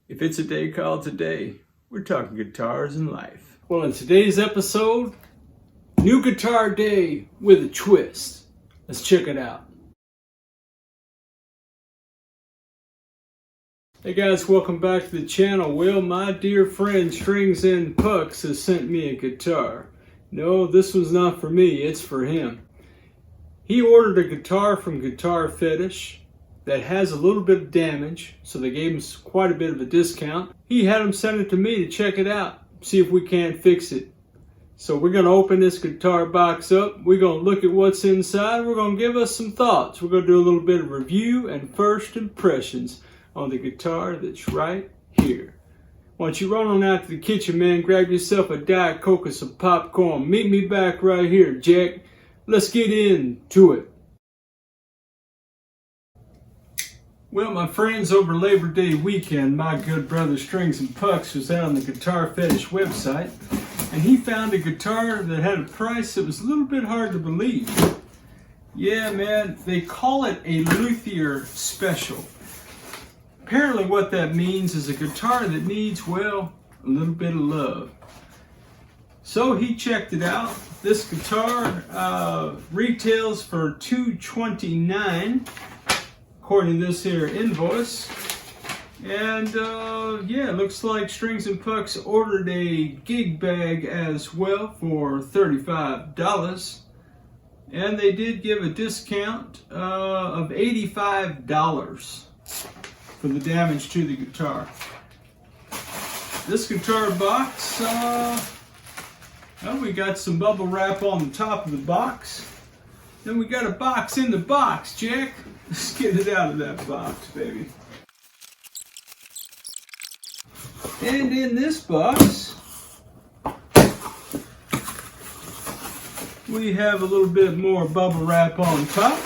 If it's a day called today, we're talking guitars and life. Well, in today's episode, new guitar day with a twist. Let's check it out. Hey guys, welcome back to the channel. Well, my dear friend Strings and Pucks has sent me a guitar. No, this one's not for me, it's for him. He ordered a guitar from Guitar Fetish that has a little bit of damage, so they gave him quite a bit of a discount. He had him send it to me to check it out, see if we can't fix it. So we're going to open this guitar box up, we're going to look at what's inside, we're going to give us some thoughts. We're going to do a little bit of review and first impressions on the guitar that's right here. Why don't you run on out to the kitchen, man, grab yourself a Diet Coke and some popcorn. Meet me back right here, Jack. Let's get into it. Well, my friends, over Labor Day weekend, my good brother Strings and Pucks was out on the Guitar Fetish website, and he found a guitar that had a price that was a little bit hard to believe. Yeah, man, they call it a luthier special. Apparently what that means is a guitar that needs, well, a little bit of love. So he checked it out. This guitar retails for $229. according to this here invoice. And yeah, it looks like Strings and Pucks ordered a gig bag as well for $35. And they did give a discount of $85 for the damage to the guitar. This guitar box, well, we got some bubble wrap on the top of the box. Then we got a box in the box, Jack. Let's get it out of that box, baby. And in this box, we have a little bit more bubble wrap on top.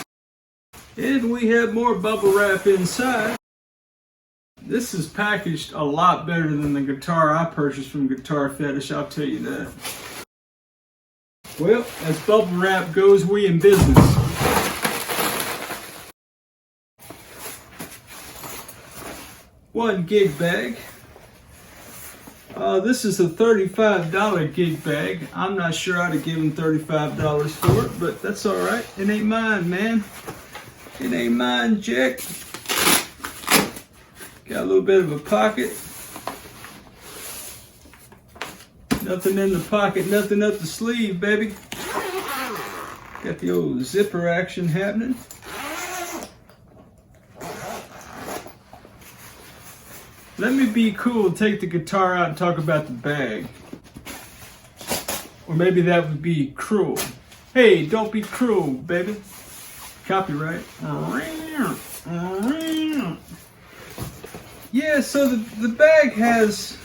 And we have more bubble wrap inside. This is packaged a lot better than the guitar I purchased from Guitar Fetish, I'll tell you that. Well, as bubble wrap goes, we in business. One gig bag. This is a $35 gig bag. I'm not sure I'd have given $35 for it, but that's all right. It ain't mine, man. It ain't mine, Jack. Got a little bit of a pocket. Nothing in the pocket, nothing up the sleeve, baby. Got the old zipper action happening. Let me be cool, take the guitar out and talk about the bag. Or maybe that would be cruel. Hey, don't be cruel, baby. Copyright. Yeah, so the bag has,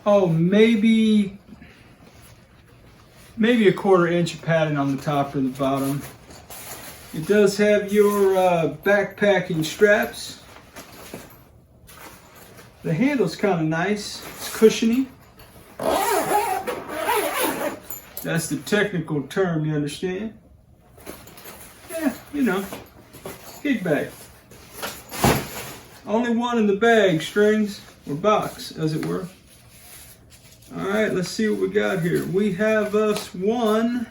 maybe a 1/4 inch of padding on the top or the bottom. It does have your backpacking straps. The handle's kind of nice. It's cushiony. That's the technical term, you understand? Yeah, you know, gig bag. Only one in the bag, Strings, or box, as it were. Alright, let's see what we got here. We have us one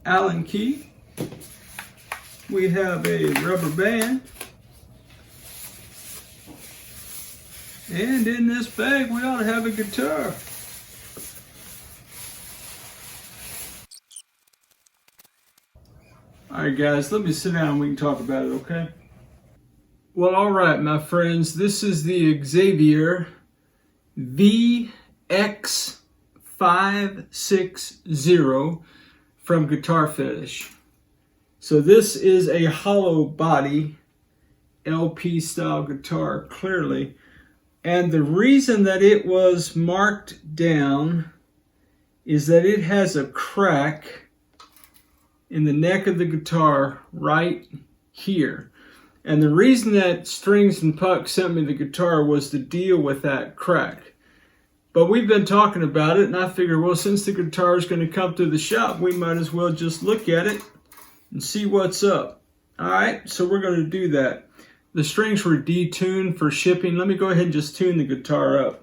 Allen key. We have a rubber band. And in this bag, we ought to have a guitar. Alright guys, let me sit down and we can talk about it, okay? Well, alright my friends, this is the Xaviere XV-560 from Guitar Fetish. So this is a hollow body LP style guitar, clearly. And the reason that it was marked down is that it has a crack in the neck of the guitar right here. And the reason that Strings and Pucks sent me the guitar was to deal with that crack. But we've been talking about it, and I figured, well, since the guitar is going to come to the shop, we might as well just look at it and see what's up. All right, so we're going to do that. the strings were detuned for shipping. Let me go ahead and just tune the guitar up.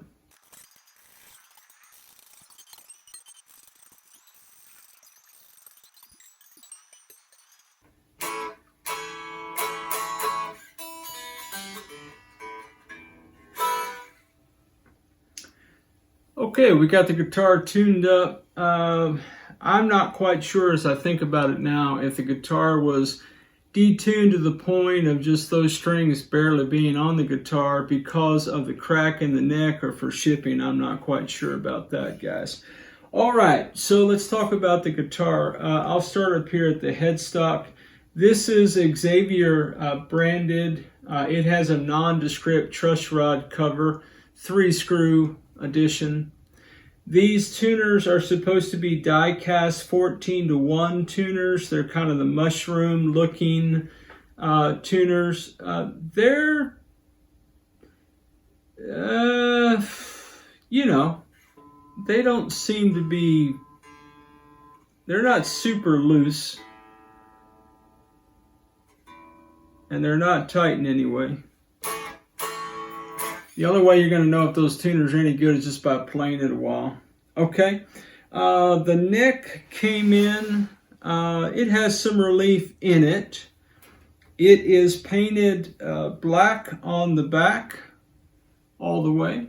Okay, we got the guitar tuned up. I'm not quite sure, as I think about it now, if the guitar was detuned to the point of just those strings barely being on the guitar because of the crack in the neck or for shipping. I'm not quite sure about that, guys. All right, so let's talk about the guitar. I'll start up here at the headstock. This is Xaviere branded. It has a nondescript truss rod cover, 3-screw edition. These tuners are supposed to be die-cast 14-to-1 tuners. They're kind of the mushroom-looking tuners. They're, you know, they don't seem to be, they're not super loose. And they're not tight in any way. The only way you're going to know if those tuners are any good is just by playing it a while. Okay, the neck came in. It has some relief in it. It is painted black on the back all the way.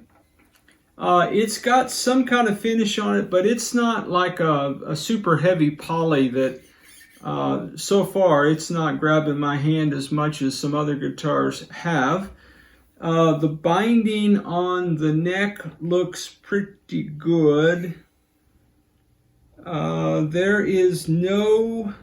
It's got some kind of finish on it, but it's not like a super heavy poly that so far it's not grabbing my hand as much as some other guitars have. The binding on the neck looks pretty good. There is no,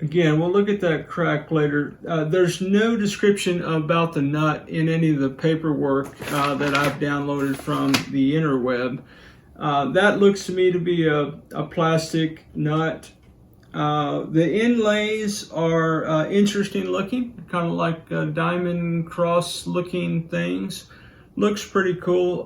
again, we'll look at that crack later. There's no description about the nut in any of the paperwork that I've downloaded from the interweb. That looks to me to be a plastic nut. The inlays are interesting looking, kind of like diamond cross looking things. Looks pretty cool.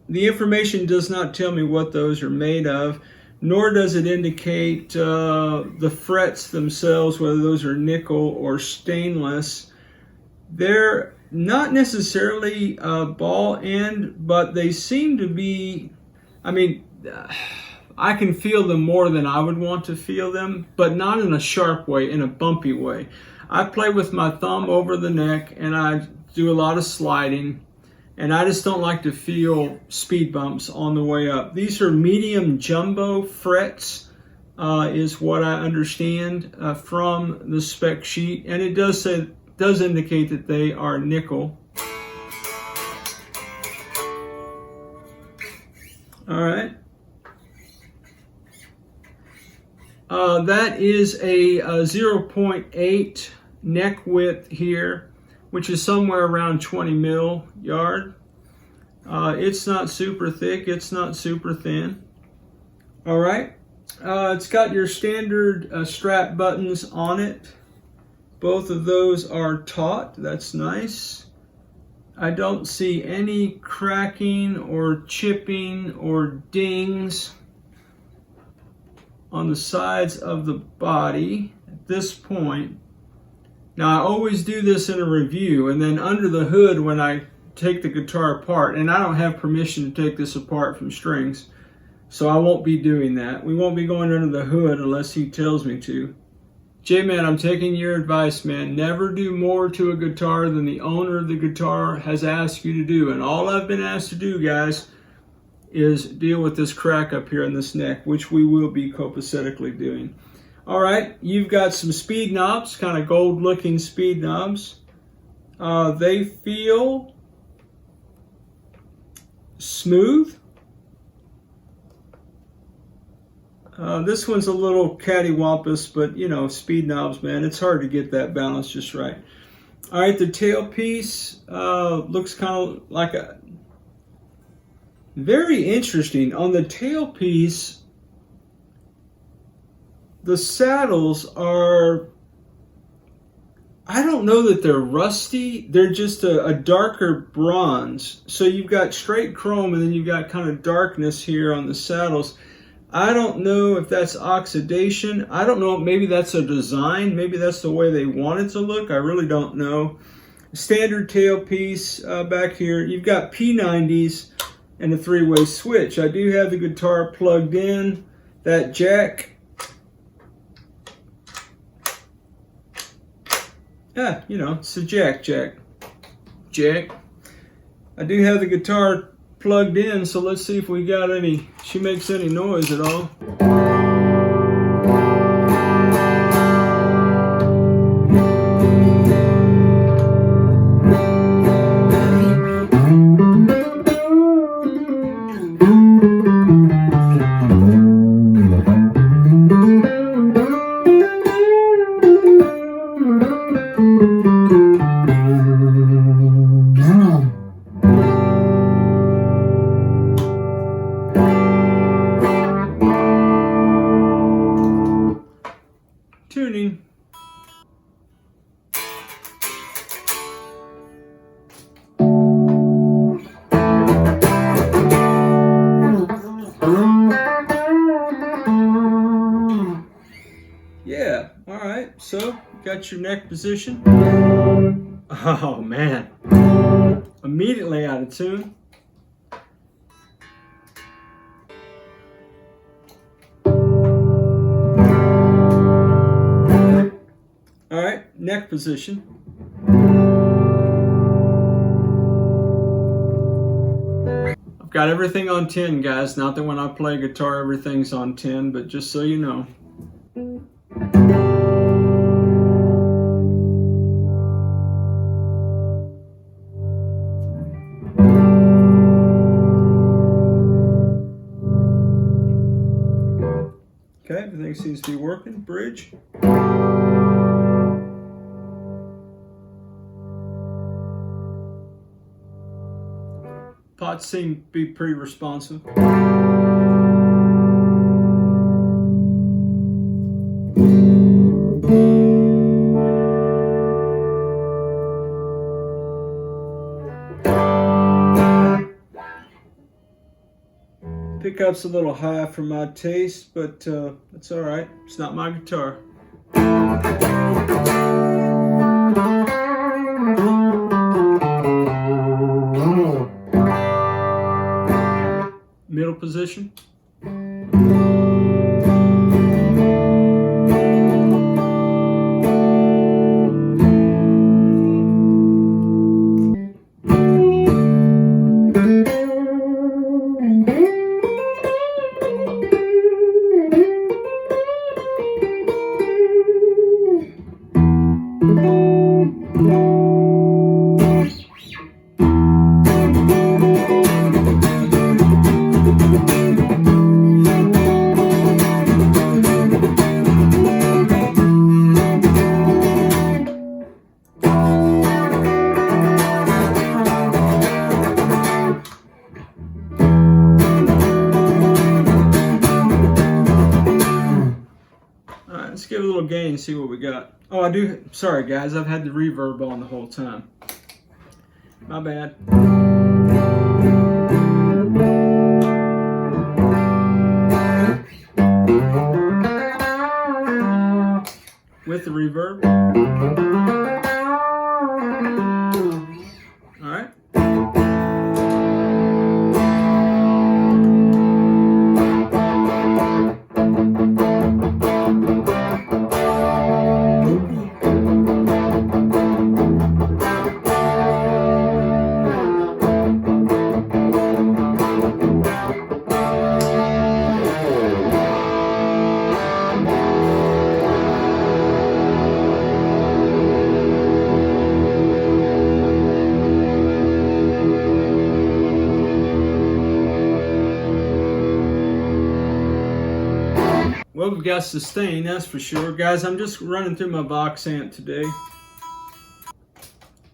The information does not tell me what those are made of, nor does it indicate the frets themselves, whether those are nickel or stainless. They're not necessarily ball end, but they seem to be, I mean, I can feel them more than I would want to feel them, but not in a sharp way, in a bumpy way. I play with my thumb over the neck and I do a lot of sliding, and I just don't like to feel speed bumps on the way up. These are medium jumbo frets, is what I understand from the spec sheet, and it does indicate that they are nickel. All right. That is a 0.8 neck width here, which is somewhere around 20 mil yard. It's not super thick, it's not super thin. All right, it's got your standard strap buttons on it. Both of those are taut, that's nice. I don't see any cracking or chipping or dings on the sides of the body at this point. Now I always do this in a review, and then under the hood when I take the guitar apart, and I don't have permission to take this apart from strings, so I won't be doing that. We won't be going under the hood unless he tells me to. J-Man, I'm taking your advice, man. Never do more to a guitar than the owner of the guitar has asked you to do. And all I've been asked to do, guys, is deal with this crack up here in this neck, which we will be copacetically doing. All right, you've got some speed knobs, kind of gold looking speed knobs. They feel smooth. This one's a little cattywampus, but you know, speed knobs, man, it's hard to get that balance just right. All right, the tailpiece looks kind of like a, very interesting. On the tailpiece, the saddles are, I don't know that they're rusty, they're just a darker bronze. So you've got straight chrome and then you've got kind of darkness here on the saddles. I don't know if that's oxidation. I don't know, maybe that's a design. Maybe that's the way they want it to look. I really don't know. Standard tailpiece back here. You've got P90s and a 3-way switch. I do have the guitar plugged in. That jack. You know, it's a jack. I do have the guitar plugged in, so let's see if we got any, she makes any noise at all. Tuning. Yeah, all right, so got your neck position. Oh man, immediately out of tune. All right, neck position. I've got everything on 10, guys. Not that when I play guitar, everything's on 10, but just so you know. Okay, everything seems to be working. Bridge. Pots seem to be pretty responsive. Pickup's a little high for my taste, but that's all right. It's not my guitar. Middle position. Let's give it a little gain and see what we got. Oh, I do. Sorry, guys. I've had the reverb on the whole time. My bad. With the reverb. All right. Well, we've got sustain, that's for sure. Guys, I'm just running through my Vox amp today.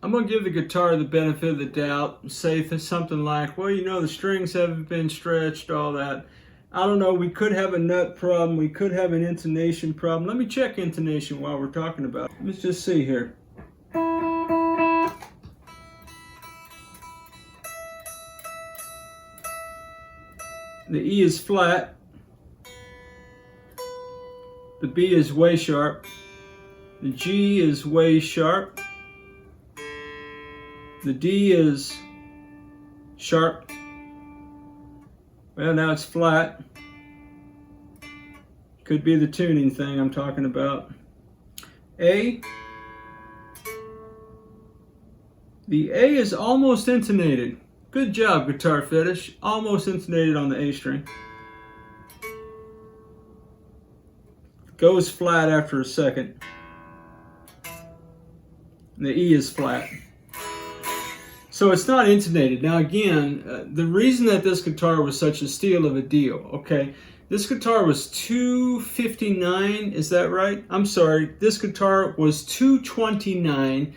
I'm going to give the guitar the benefit of the doubt and say something like, well, you know, the strings haven't been stretched, all that. I don't know, we could have a nut problem, we could have an intonation problem. Let me check intonation while we're talking about it. Let's just see here. The E is flat. The B is way sharp. The G is way sharp. The D is sharp. Well, now it's flat. Could be the tuning thing I'm talking about. A. The A is almost intonated. Good job, Guitar Fetish. Almost intonated on the A string. Goes flat after a second. And the E is flat. So it's not intonated. Now again, the reason that this guitar was such a steal of a deal, okay? This guitar was $259, is that right? I'm sorry, this guitar was $229.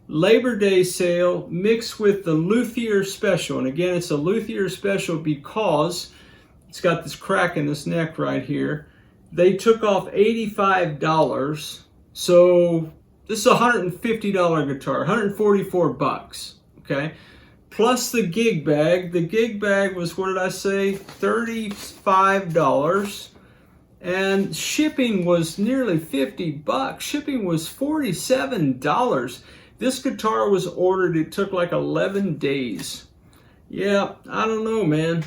Labor Day sale mixed with the luthier special. And again, it's a luthier special because it's got this crack in this neck right here. They took off $85. So this is a $150 guitar, 144 bucks, okay? Plus the gig bag. The gig bag was, what did I say, $35. And shipping was nearly 50 bucks. Shipping was $47. This guitar was ordered, it took like 11 days. Yeah, I don't know, man.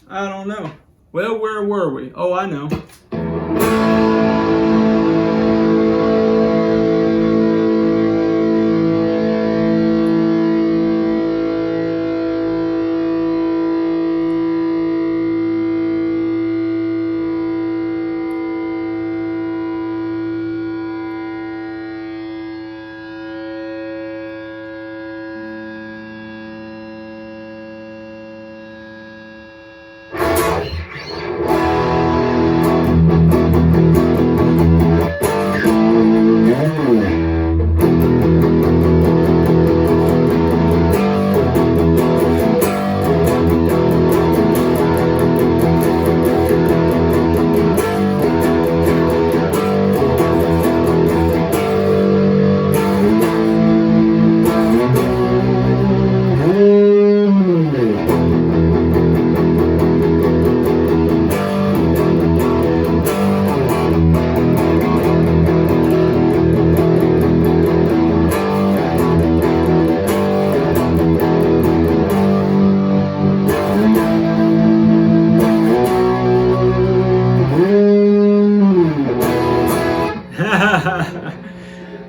I don't know. Well, where were we? Oh, I know.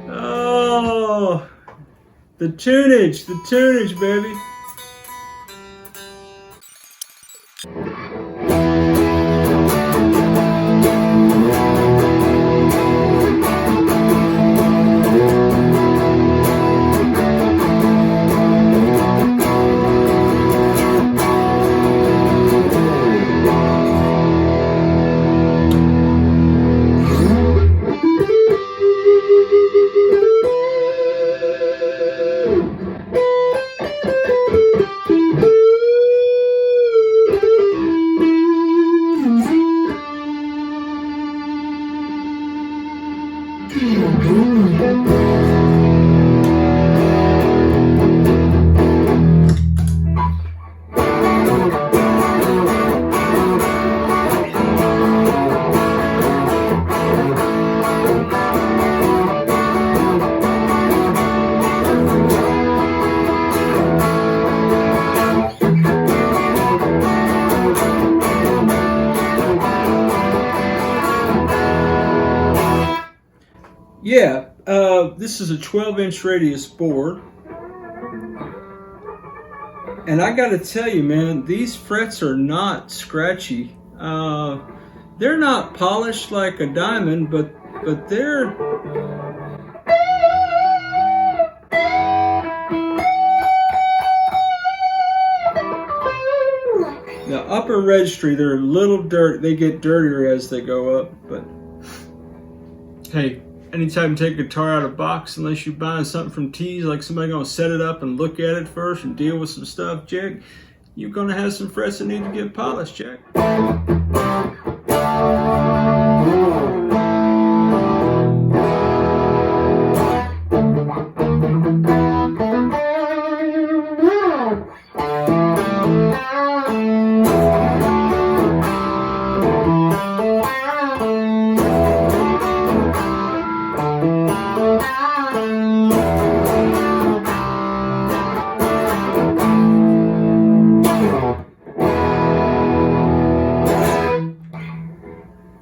Oh, the tunage, baby. Yeah, this is a 12-inch radius board. And I gotta tell you, man, these frets are not scratchy. They're not polished like a diamond, but they're... The upper registry, they're a little dirt. They get dirtier as they go up, but hey, anytime you take a guitar out of the box, unless you're buying something from Tease, like somebody gonna set it up and look at it first and deal with some stuff, Jack, you're gonna have some frets that need to get polished, Jack.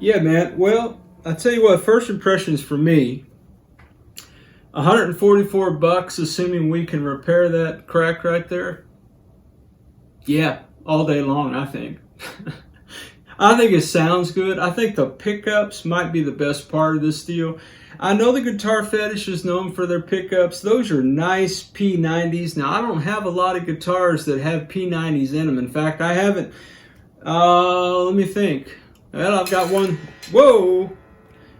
Yeah, man. Well, I tell you what, first impressions for me, 144 bucks, assuming we can repair that crack right there. Yeah, all day long, I think. I think it sounds good. I think the pickups might be the best part of this deal. I know the Guitar Fetish is known for their pickups. Those are nice P90s. Now, I don't have a lot of guitars that have P90s in them. In fact, I haven't. Let me think. Well, I've got one. Whoa!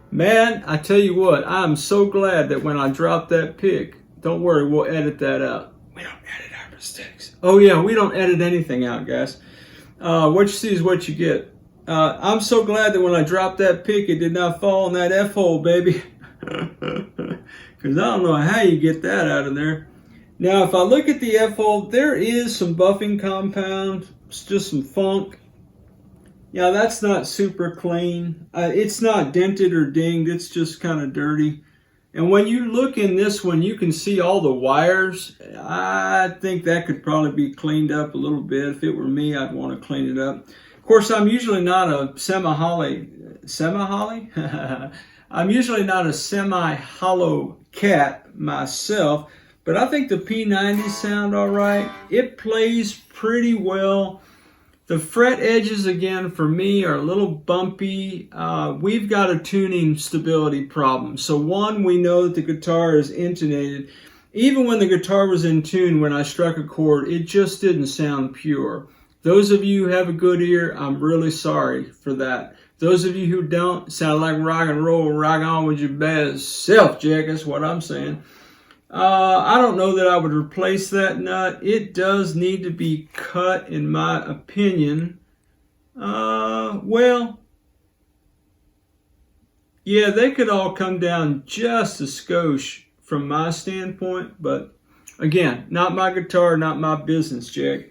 Man, I tell you what, I'm so glad that when I dropped that pick, don't worry, we'll edit that out. We don't edit our mistakes. Oh yeah, we don't edit anything out, guys. What you see is what you get. I'm so glad that when I dropped that pick, it did not fall in that F-hole, baby. Because I don't know how you get that out of there. Now, if I look at the F-hole, there is some buffing compound. It's just some funk. Yeah, that's not super clean. It's not dented or dinged. It's just kind of dirty. And when you look in this one, you can see all the wires. I think that could probably be cleaned up a little bit. If it were me, I'd want to clean it up. Of course, I'm usually not a semi-hollow cat myself, but I think the P90s sound all right. It plays pretty well. The fret edges, again, for me are a little bumpy. We've got a tuning stability problem. So one, we know that the guitar is intonated. Even when the guitar was in tune, when I struck a chord, it just didn't sound pure. Those of you who have a good ear, I'm really sorry for that. Those of you who don't, sound like rock and roll, rock on with your best self, Jack. That's what I'm saying. I don't know that I would replace that nut. It does need to be cut, in my opinion. Well, yeah, they could all come down just a skosh from my standpoint, but again, not my guitar, not my business, Jack.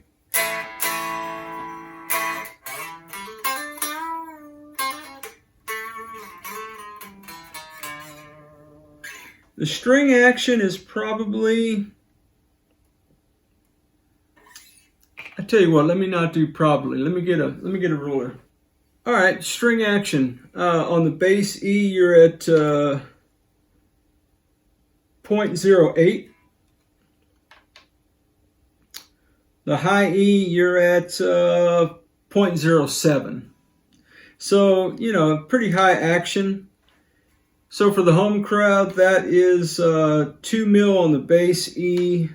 The string action is probably, I tell you what, let me not do probably. Let me get a ruler. All right, string action. On the bass E, you're at 0.08. The high E, you're at 0.07. So, you know, pretty high action. So for the home crowd, that is 2 mil on the bass E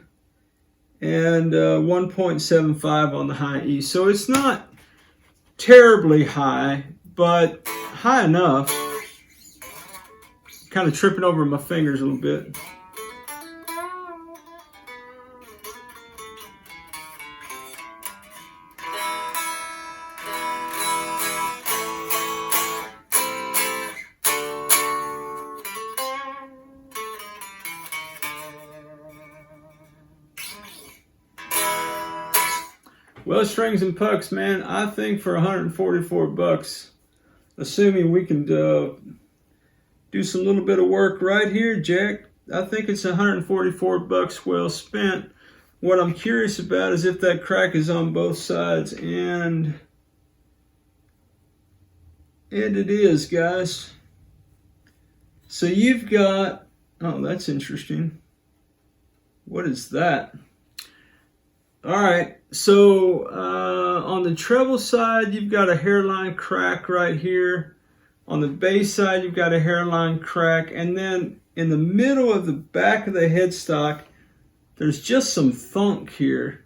and 1.75 on the high E. So it's not terribly high, but high enough. Kind of tripping over my fingers a little bit. Well, strings and pucks, man, I think for 144 bucks, assuming we can do some little bit of work right here, Jack, I think it's 144 bucks well spent. What I'm curious about is if that crack is on both sides, and it is, guys. So you've got, oh, that's interesting. What is that? All right, so on the treble side, you've got a hairline crack right here. On the bass side, you've got a hairline crack. And then in the middle of the back of the headstock, there's just some funk here.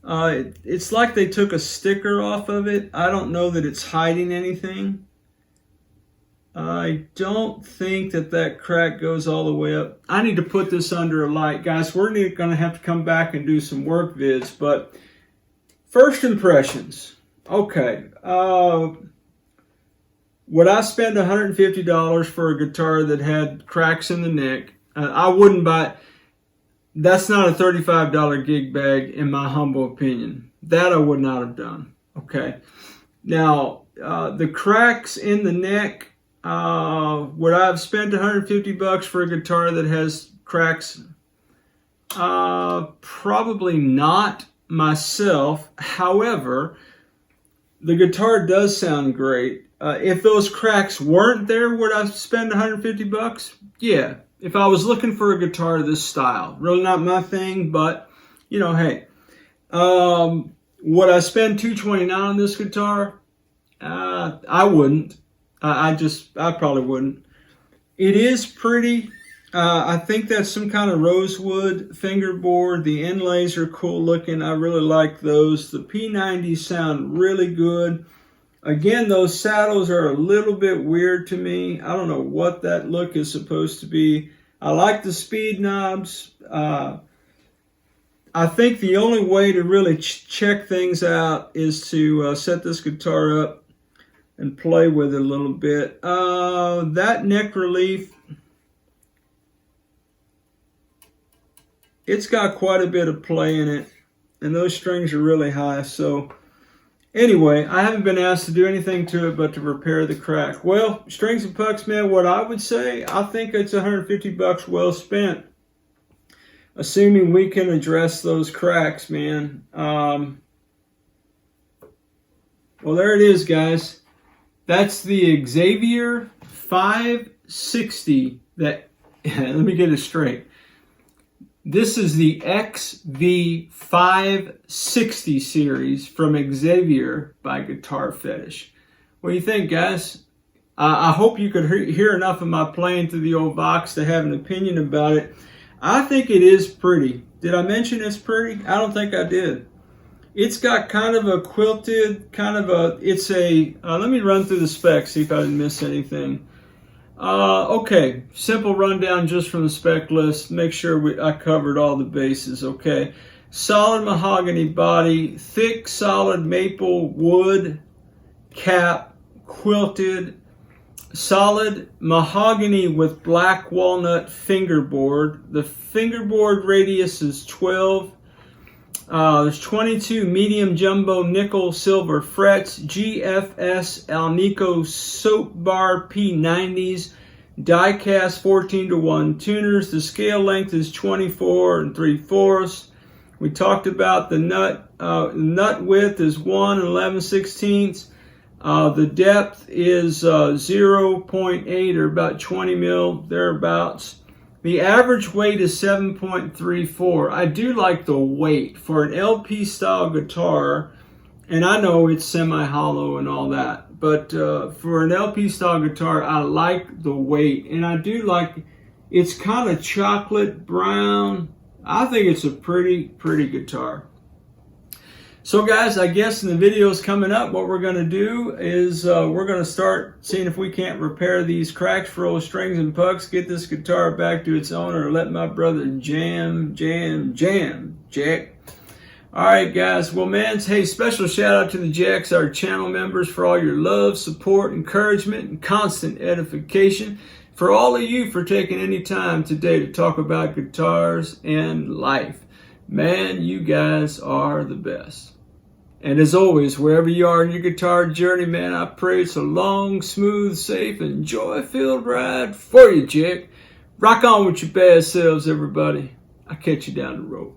It's like they took a sticker off of it. I don't know that it's hiding anything. I don't think that crack goes all the way up. I need to put this under a light. Guys, we're going to have to come back and do some work vids, but first impressions. Okay. Would I spend $150 for a guitar that had cracks in the neck? I wouldn't buy it. That's not a $35 gig bag, in my humble opinion. That I would not have done. Okay. Now, the cracks in the neck, would I have spent $150 for a guitar that has cracks? Probably not myself. However, the guitar does sound great. If those cracks weren't there, would I spend 150 bucks? Yeah. If I was looking for a guitar of this style. Really not my thing, but, you know, hey. Would I spend $229 on this guitar? I wouldn't. I probably wouldn't. It is pretty. I think that's some kind of rosewood fingerboard. The inlays are cool looking. I really like those. The P90s sound really good. Again, those saddles are a little bit weird to me. I don't know what that look is supposed to be. I like the speed knobs. I think the only way to really check things out is to set this guitar up and play with it a little bit. That neck relief, it's got quite a bit of play in it, and those strings are really high. So anyway, I haven't been asked to do anything to it but to repair the crack. Well, Strings and Pucks, man, what I would say, I think it's 150 bucks well spent, assuming we can address those cracks, man. Well, there it is, guys. That's the Xaviere 560. That let me get it straight. This is the XV-560 series from Xaviere by Guitar Fetish. What do you think, guys? I hope you could hear enough of my playing through the old Vox to have an opinion about it. I think it is pretty. Did I mention it's pretty? I don't think I did. It's got kind of a quilted, it's a, let me run through the specs, see if I didn't miss anything. Okay, simple rundown just from the spec list. Make sure I covered all the bases, okay. Solid mahogany body, thick solid maple wood cap, quilted, solid mahogany with black walnut fingerboard. The fingerboard radius is 12. There's 22 medium jumbo nickel silver frets, GFS Alnico soap bar P90s, die cast 14:1 tuners. The scale length is 24 3/4. We talked about the nut. Nut width is 1 11/16. The depth is 0.8 or about 20 mil, thereabouts. The average weight is 7.34. I do like the weight for an LP style guitar, and I know it's semi-hollow and all that, but for an LP style guitar, I like the weight, and I do like, it's kind of chocolate brown. I think it's a pretty guitar. So guys, I guess in the videos coming up, what we're going to do is we're going to start seeing if we can't repair these cracks for old Strings and Pucks, get this guitar back to its owner, or let my brother jam, Jack. All right, guys. Well, man, hey, special shout out to the Jacks, our channel members, for all your love, support, encouragement, and constant edification. For all of you for taking any time today to talk about guitars and life. Man, you guys are the best. And as always, wherever you are in your guitar journey, man, I pray it's a long, smooth, safe, and joy-filled ride for you, Jack. Rock on with your bad selves, everybody. I'll catch you down the road.